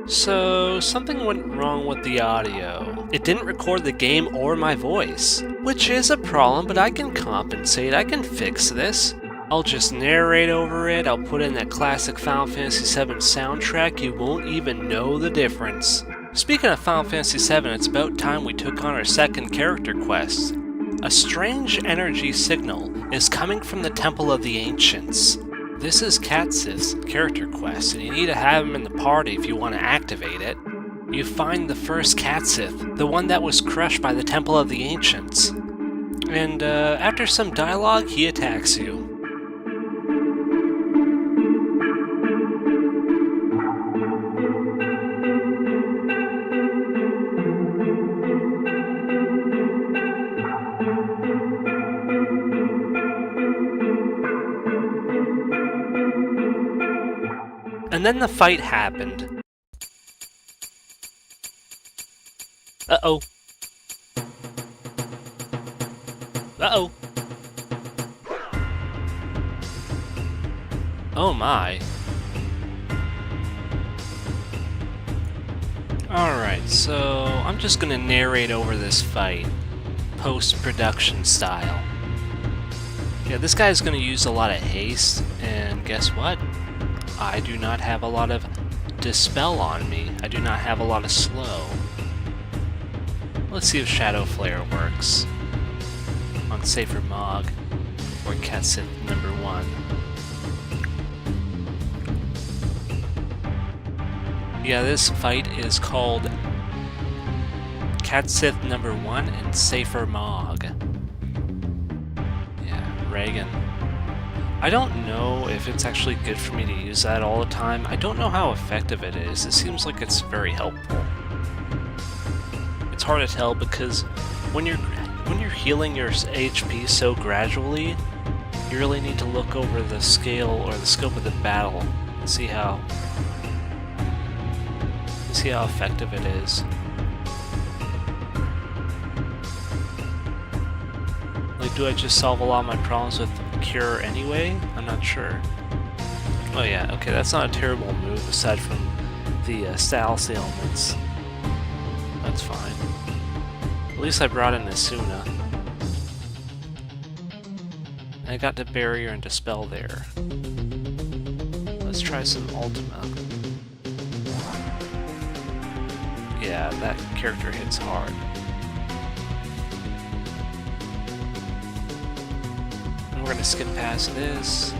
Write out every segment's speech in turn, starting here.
So, something went wrong with the audio. It didn't record the game or my voice, which is a problem, but I can compensate. I can fix this. I'll just narrate over it. I'll put in that classic Final Fantasy VII soundtrack. You won't even know the difference. Speaking of Final Fantasy VII, it's about time we took on our second character quest. A strange energy signal is coming from the Temple of the Ancients. This is Cait Sith's character quest, and you need to have him in the party if you want to activate it. You find the first Cait Sith, the one that was crushed by the Temple of the Ancients. And after some dialogue, he attacks you. And then the fight happened. Uh-oh. Uh-oh. Oh my. Alright, so I'm just gonna narrate over this fight, post-production style. Yeah, this guy's gonna use a lot of haste, and guess what? I do not have a lot of dispel on me. I do not have a lot of slow. Let's see if Shadow Flare works on Safer Mog or Cait Sith number 1. Yeah, this fight is called Cait Sith number 1 and Safer Mog. Yeah, Reagan. I don't know if it's actually good for me to use that all the time. I don't know how effective it is. It seems like it's very helpful. It's hard to tell because when you're healing your HP so gradually, you really need to look over the scale or the scope of the battle and see how effective it is. Like, do I just solve a lot of my problems with Cure anyway? I'm not sure. Oh yeah, okay, that's not a terrible move aside from the Stylus ailments. That's fine. At least I brought in Asuna. I got the barrier and dispel there. Let's try some Ultima. Yeah, that character hits hard. We're gonna skip past this.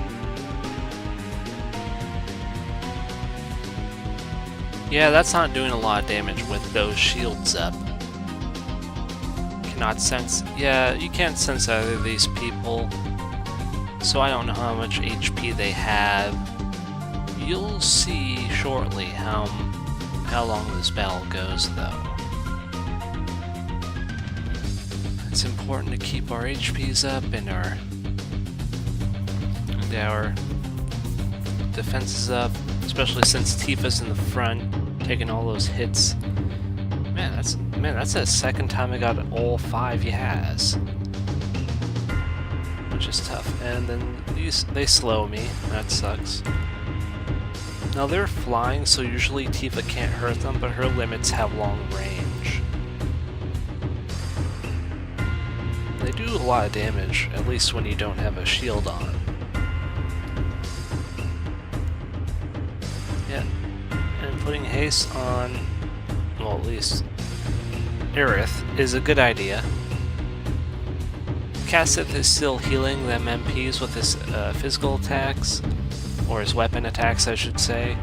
Yeah, that's not doing a lot of damage with those shields up. Cannot sense. Yeah, you can't sense either of these people. So I don't know how much HP they have. You'll see shortly how long this battle goes, though. It's important to keep our HPs up and our defenses up, especially since Tifa's in the front, taking all those hits. Man, that's the second time I got all 5 Yaz, which is tough. And then they slow me. That sucks. Now they're flying, so usually Tifa can't hurt them, but her limits have long range. They do a lot of damage, at least when you don't have a shield on. Yeah, and putting haste on, well, at least Aerith is a good idea. Cait Sith is still healing them MPs with his physical attacks, or his weapon attacks, I should say.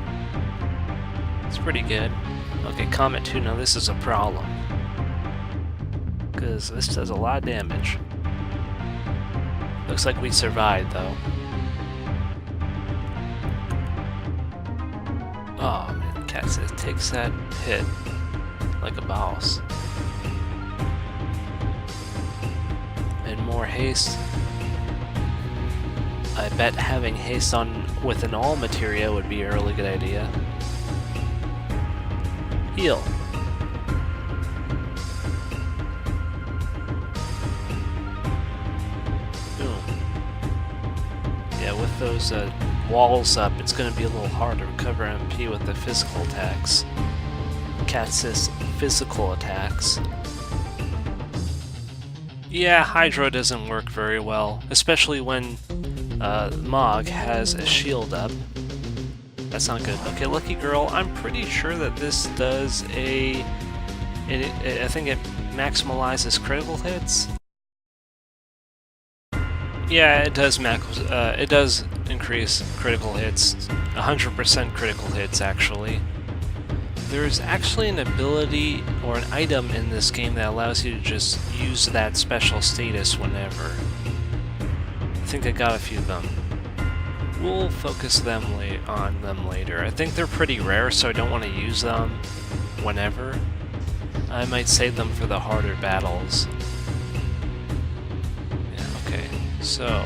It's pretty good. Okay, Comet 2, now this is a problem, because this does a lot of damage. Looks like we survived, though. Oh man, Cait Sith takes that hit like a boss. And more haste. I bet having haste on with an all materia would be a really good idea. those walls up, it's going to be a little harder to cover MP with the physical attacks. Cait Sith's physical attacks. Yeah, Hydro doesn't work very well, especially when Mog has a shield up. That's not good. Okay, Lucky Girl, I'm pretty sure that this does I think it maximalizes critical hits. Yeah, it does it does increase critical hits, 100% critical hits actually. There's actually an ability or an item in this game that allows you to just use that special status whenever. I think I got a few of them. We'll focus on them later. I think they're pretty rare, so I don't want to use them whenever. I might save them for the harder battles. Yeah, okay, so...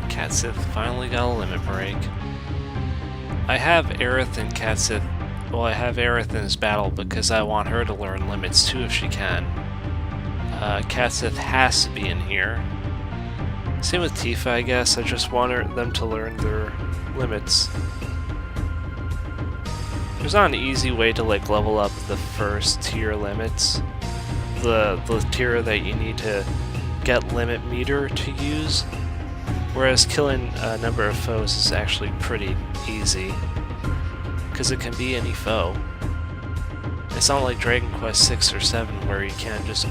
Cait Sith finally got a limit break. I have Aerith and Cait Sith... Well, I have Aerith in this battle because I want her to learn limits too if she can. Cait Sith has to be in here. Same with Tifa, I guess. I just want them to learn their limits. There's not an easy way to like level up the first tier limits. The tier that you need to get limit meter to use. Whereas killing a number of foes is actually pretty easy. Because it can be any foe. It's not like Dragon Quest 6 or 7 where you can't just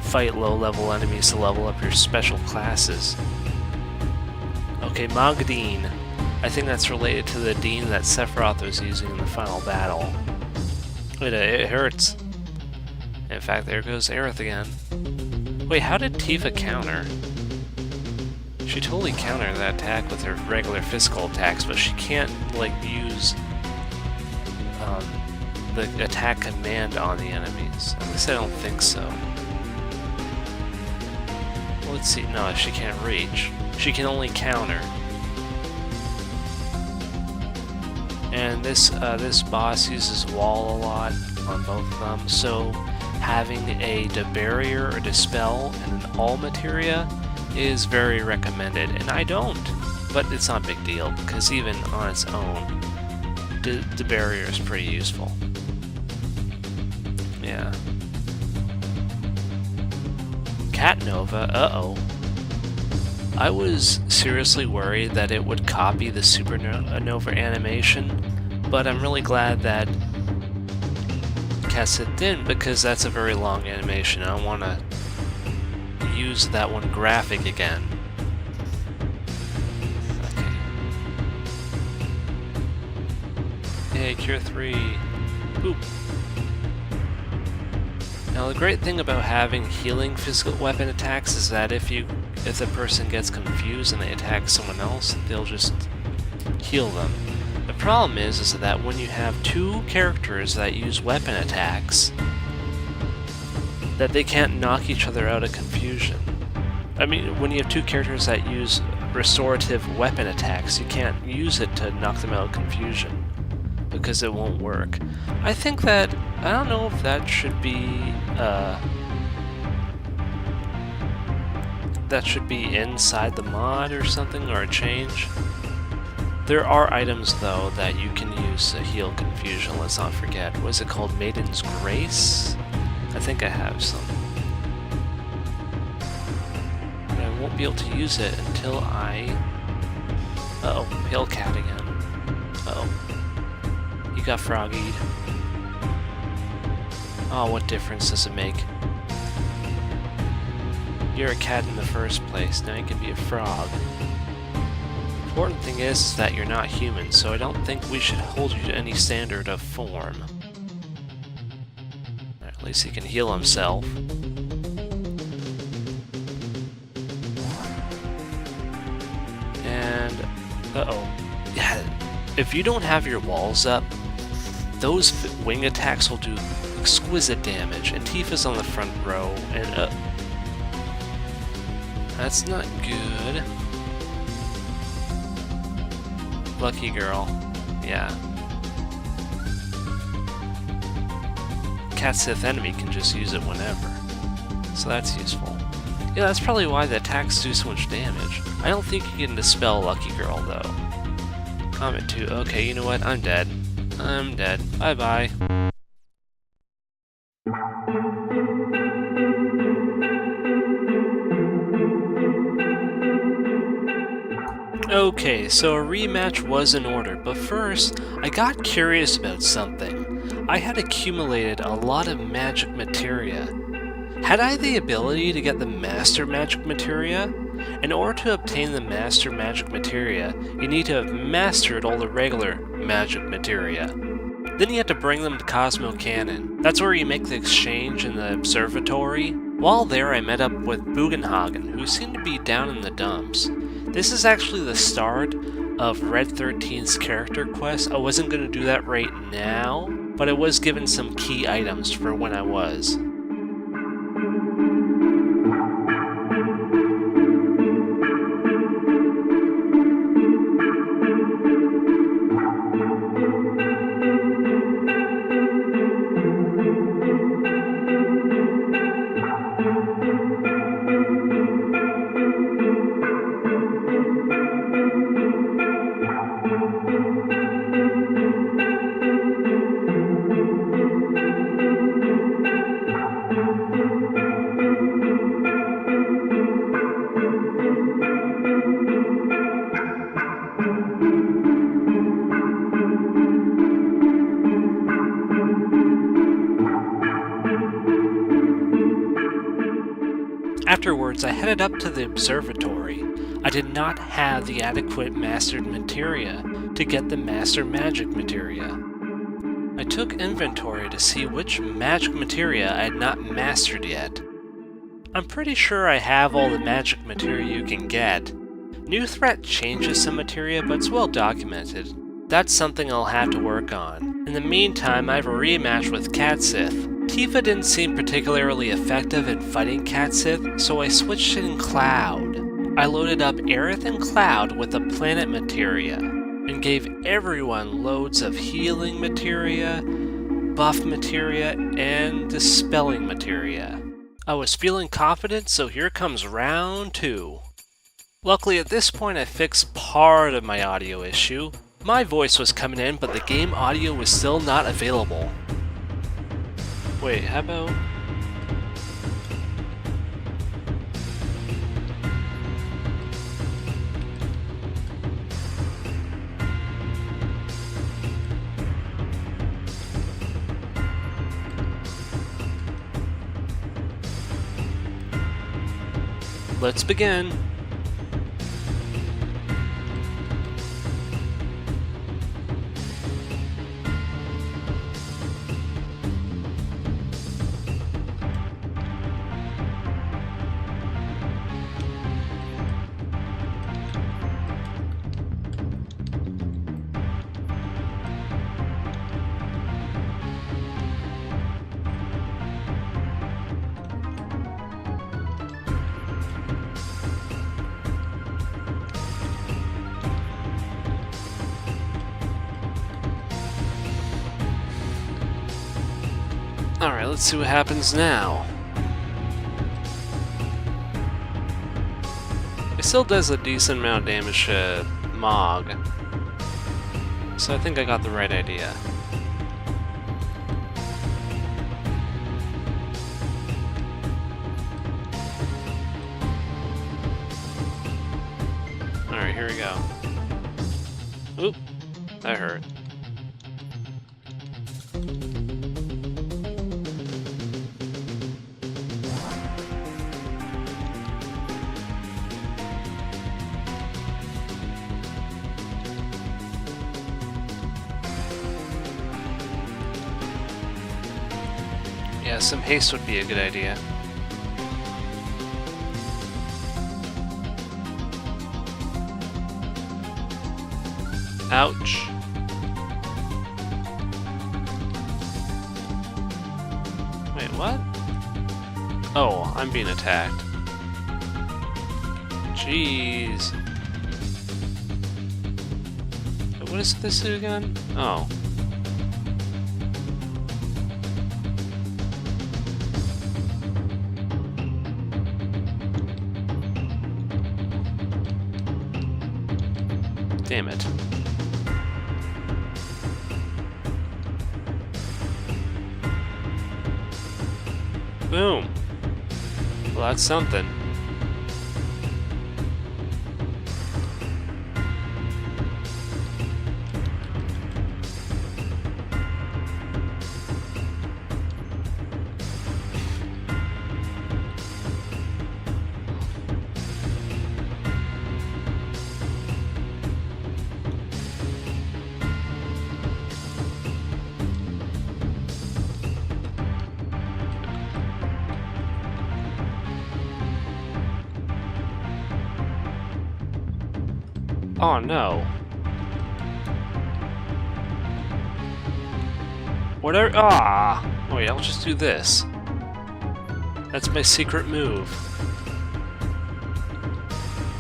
fight low-level enemies to level up your special classes. Okay, Mogdine. I think that's related to the Dean that Sephiroth was using in the final battle. It hurts. In fact, there goes Aerith again. Wait, how did Tifa counter? She totally countered that attack with her regular physical attacks, but she can't, like, use the attack command on the enemies. At least I don't think so. Let's see. No, she can't reach. She can only counter. And this boss uses wall a lot on both of them, so having a barrier or dispel and an all materia is very recommended. And I don't, but it's not a big deal because even on its own, the barrier is pretty useful. Yeah. Cat Nova, uh-oh. I was seriously worried that it would copy the Supernova animation, but I'm really glad that Cait Sith didn't, because that's a very long animation. I want to use that one graphic again. Okay. Hey, Cure 3. Boop. Now the great thing about having healing physical weapon attacks is that if the person gets confused and they attack someone else, they'll just heal them. The problem is that when you have two characters that use weapon attacks, that they can't knock each other out of confusion. I mean, when you have two characters that use restorative weapon attacks, you can't use it to knock them out of confusion, because it won't work. I think that, I don't know if that should be, that should be inside the mod or something, or a change. There are items, though, that you can use to heal confusion, let's not forget. What is it called? Maiden's Grace? I think I have some. But I won't be able to use it until I... Uh-oh, Pale Cat again. Uh-oh. You got froggied. Oh, what difference does it make? You're a cat in the first place, now you can be a frog. The important thing is that you're not human, so I don't think we should hold you to any standard of form. At least he can heal himself. And... uh-oh. Yeah, if you don't have your walls up, those wing attacks will do exquisite damage, and Tifa's on the front row, and that's not good. Lucky girl. Yeah. Cait Sith enemy can just use it whenever, so that's useful. Yeah, that's probably why the attacks do so much damage. I don't think you can dispel Lucky Girl, though. Comment 2. Okay, you know what? I'm dead. I'm dead. Bye-bye. Okay, so a rematch was in order, but first, I got curious about something. I had accumulated a lot of magic materia. Had I the ability to get the Master Magic Materia? In order to obtain the Master Magic Materia, you need to have mastered all the regular magic materia. Then you have to bring them to Cosmo Cannon. That's where you make the exchange in the observatory. While there, I met up with Bugenhagen, who seemed to be down in the dumps. This is actually the start of Red 13's character quest. I wasn't going to do that right now, but I was given some key items for when I was. Afterwards, I headed up to the observatory. I did not have the adequate mastered materia to get the Master Magic Materia. I took inventory to see which magic materia I had not mastered yet. I'm pretty sure I have all the magic materia you can get. New Threat changes some materia, but it's well documented. That's something I'll have to work on. In the meantime, I have a rematch with Cait Sith. Tifa didn't seem particularly effective in fighting Cait Sith, so I switched in Cloud. I loaded up Aerith and Cloud with the planet materia, and gave everyone loads of healing materia, buff materia, and dispelling materia. I was feeling confident, so here comes round 2. Luckily at this point I fixed part of my audio issue. My voice was coming in, but the game audio was still not available. Wait, how about... Let's begin. Alright, let's see what happens now. It still does a decent amount of damage to Mog, so I think I got the right idea. Alright, here we go. Oop, that hurt. Yeah, some haste would be a good idea. Ouch. Wait, what? Oh, I'm being attacked. Jeez. What does this do again? Oh. Damn it. Boom. Well, that's something. Oh no. Whatever. Ah! Wait, I'll just do this. That's my secret move.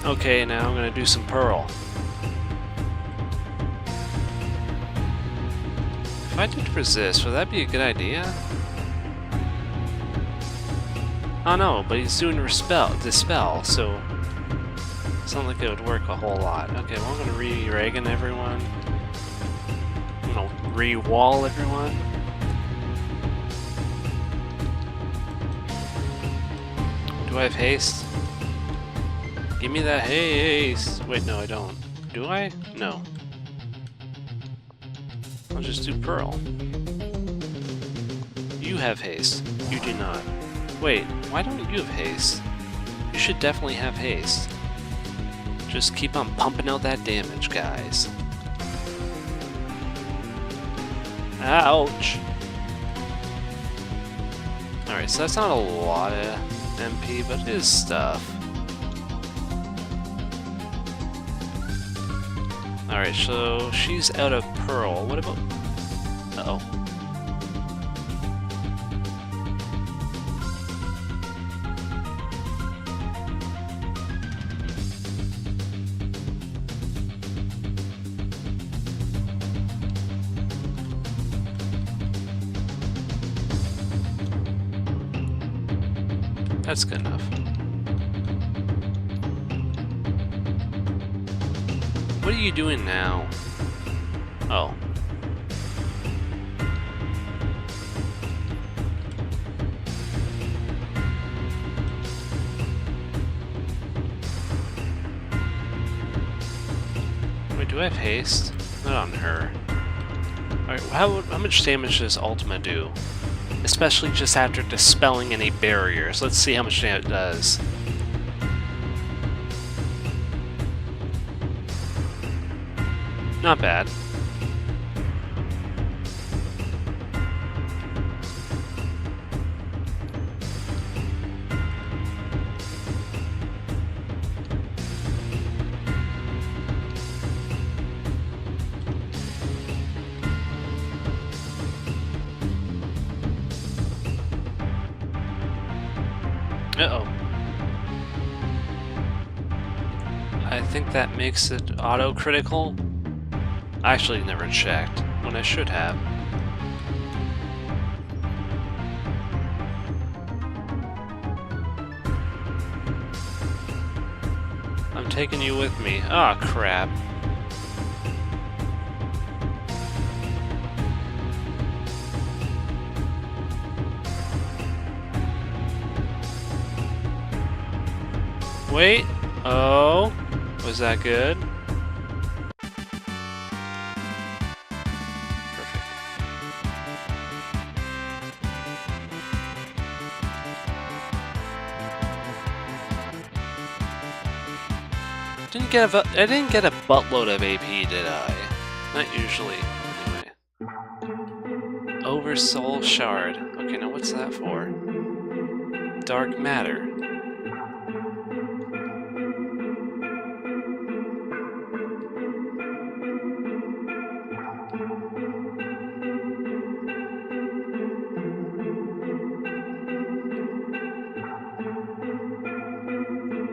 Okay, now I'm gonna do some Pearl. If I did resist, would that be a good idea? Oh no, but he's doing Dispel, so it's not like it would work a whole lot. Okay, well I'm gonna re-Reagan everyone. I'm gonna re-wall everyone. Do I have haste? Give me that haste! Wait, no I don't. Do I? No. I'll just do Pearl. You have haste. You do not. Wait, why don't you have haste? You should definitely have haste. Just keep on pumping out that damage, guys. Ouch! Alright, so that's not a lot of MP, but it is stuff. Alright, so she's out of Pearl. What about... Uh-oh. That's good enough. What are you doing now? Oh. Wait, do I have haste? Not on her. Alright, how much damage does Ultima do? Especially just after dispelling any barriers. Let's see how much damage it does. Not bad. Uh-oh. I think that makes it auto-critical. I actually never checked, when I should have. I'm taking you with me. Ah, crap. Wait. Oh. Was that good? Perfect. I didn't get a buttload of AP, did I? Not usually. Anyway. Oversoul Shard. Okay, now what's that for? Dark Matter.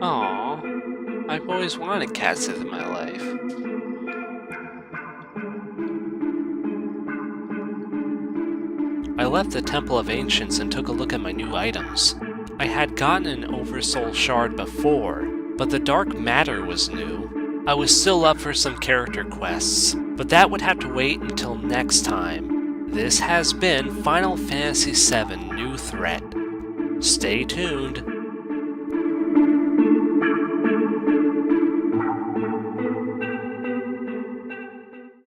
Aww, I've always wanted Cait Sith in my life. I left the Temple of Ancients and took a look at my new items. I had gotten an Oversoul Shard before, but the Dark Matter was new. I was still up for some character quests, but that would have to wait until next time. This has been Final Fantasy VII New Threat. Stay tuned.